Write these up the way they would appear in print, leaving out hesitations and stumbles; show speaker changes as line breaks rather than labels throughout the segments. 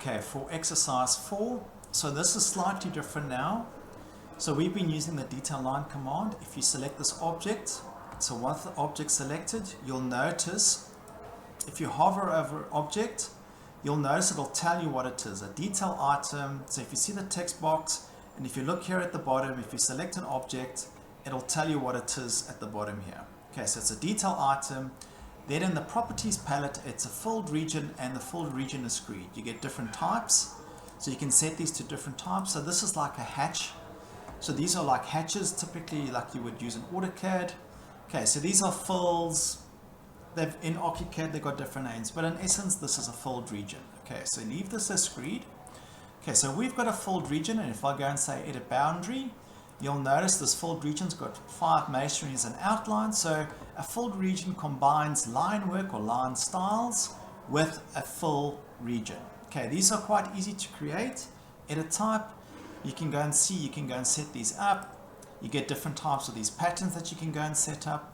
Okay, for exercise 4, so this is slightly different now. So we've been using the detail line command. If you select this object, so once the object selected, you'll notice if you hover over an object, you'll notice it'll tell you what it is, a detail item. So if you see the text box, and if you look here at the bottom, if you select an object, it'll tell you what it is at the bottom here. Okay, so it's a detail item. Then in the properties palette, it's a filled region, and the filled region is screed. You get different types, so you can set these to different types. So this is like a hatch. So these are like hatches, typically like you would use in AutoCAD. Okay, so these are fills. In ArchiCAD, they've got different names, but in essence, this is a filled region. Okay, so leave this as screed. Okay, so we've got a filled region, and if I go and say edit boundary, you'll notice this filled region's got 5 masonries and outlines. So a filled region combines line work or line styles with a fill region. Okay, these are quite easy to create. Edit type, you can go and see, you can go and set these up. You get different types of these patterns that you can go and set up.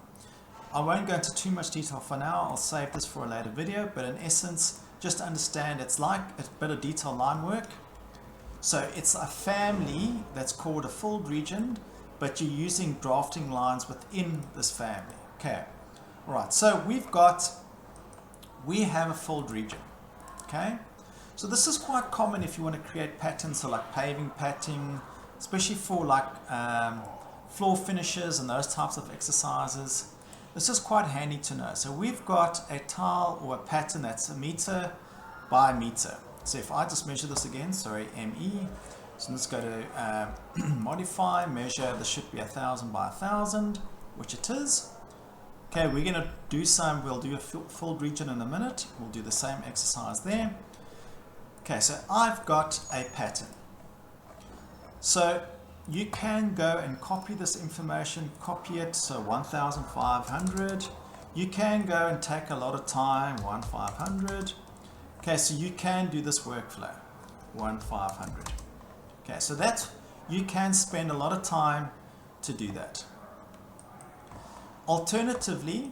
I won't go into too much detail for now. I'll save this for a later video, but in essence, just understand it's like a bit of detail line work. So it's a family that's called a filled region, but you're using drafting lines within this family. Okay, all right, so we have a filled region. Okay, so this is quite common if you want to create patterns, so like paving pattern, especially for like floor finishes and those types of exercises. This is quite handy to know. So we've got a tile or a pattern that's a meter by meter. So if I just measure this again, sorry, ME. So let's go to modify, measure. This should be 1000 by 1000, which it is. Okay, we're going to do some, we'll do a filled region in a minute. We'll do the same exercise there. Okay, so I've got a pattern. So you can go and copy this information, copy it, so 1500. You can go and take a lot of time, 1500. Okay, so you can do this workflow, 1500. Okay, so that's, you can spend a lot of time to do that. Alternatively,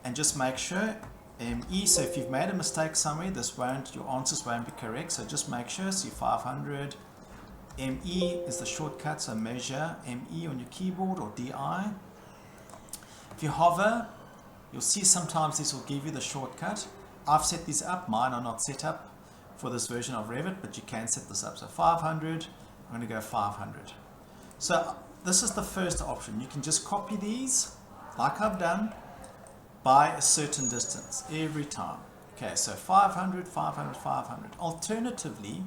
and just make sure, ME, so if you've made a mistake somewhere, your answers won't be correct, so just make sure, see 500. ME is the shortcut, so measure ME on your keyboard or DI. If you hover, you'll see sometimes this will give you the shortcut. I've set these up, mine are not set up for this version of Revit, but you can set this up. So 500, I'm going to go 500. So this is the first option. You can just copy these, like I've done, by a certain distance every time. Okay, so 500, 500, 500. Alternatively,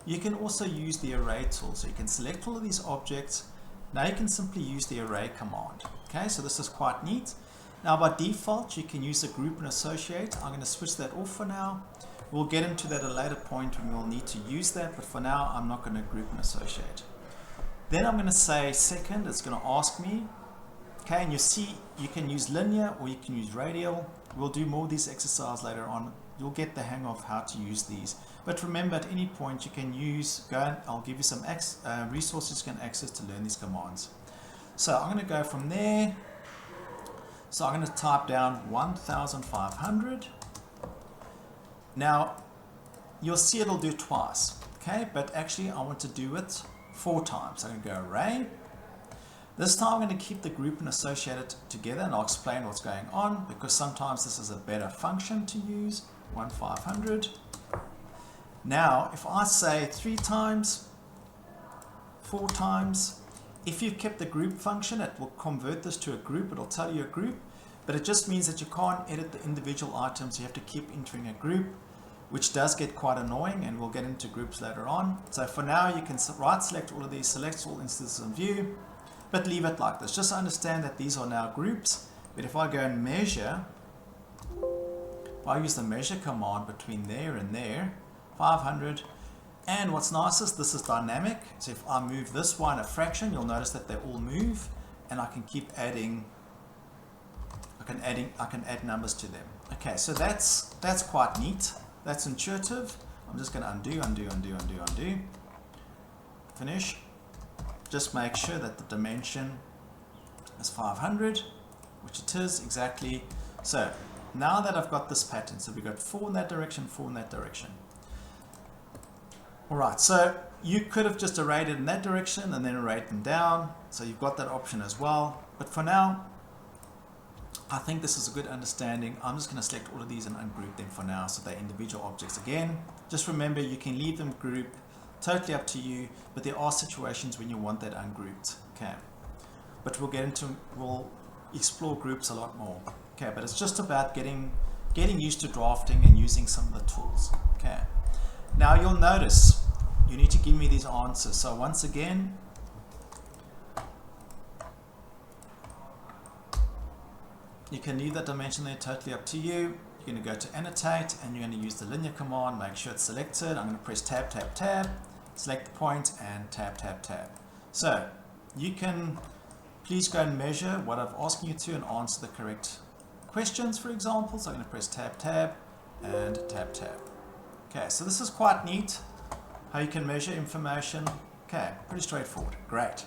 you can also use the array tool. So you can select all of these objects. Now you can simply use the array command. Okay, so this is quite neat. Now by default, you can use a group and associate. I'm going to switch that off for now. We'll get into that at a later point when we'll need to use that, but for now, I'm not going to group and associate. Then I'm going to say second, it's going to ask me. Okay, and you see, you can use linear or you can use radial. We'll do more of these exercises later on. You'll get the hang of how to use these. But remember, at any point you can I'll give you some resources you can access to learn these commands. So I'm going to go from there. So I'm going to type down 1500. Now, you'll see it'll do it twice. Okay, but actually I want to do it 4 times. So I'm going to go array. This time I'm going to keep the group and associate it together, and I'll explain what's going on because sometimes this is a better function to use. 1500. Now, if I say 3 times, 4 times, if you've kept the group function, it will convert this to a group. It'll tell you a group, but it just means that you can't edit the individual items. You have to keep entering a group, which does get quite annoying, and we'll get into groups later on. So for now, you can right select all of these, select all instances in view, but leave it like this. Just understand that these are now groups, but if I go and measure, if I use the measure command between there and there, 500, and what's nice is this is dynamic. So if I move this one a fraction, you'll notice that they all move, and I can keep adding. I can add numbers to them. Okay, so that's quite neat. That's intuitive. I'm just going to undo, undo, undo, undo, undo. Finish. Just make sure that the dimension is 500, which it is exactly. So now that I've got this pattern, so we've got 4 in that direction, 4 in that direction. Alright, so you could have just arrayed it in that direction and then arrayed them down. So you've got that option as well. But for now, I think this is a good understanding. I'm just going to select all of these and ungroup them for now so they're individual objects again. Just remember, you can leave them grouped, totally up to you, but there are situations when you want that ungrouped. Okay, but we'll explore groups a lot more. Okay, but it's just about getting used to drafting and using some of the tools. Okay, now you'll notice you need to give me these answers. So once again, you can leave that dimension there, totally up to you. You're going to go to annotate and you're going to use the linear command, make sure it's selected. I'm going to press tab, tab, tab, select the point and tab, tab, tab. So you can please go and measure what I've asked you to and answer the correct questions, for example. So I'm going to press tab, tab and tab, tab. Okay, so this is quite neat, how you can measure information. Okay, pretty straightforward. Great.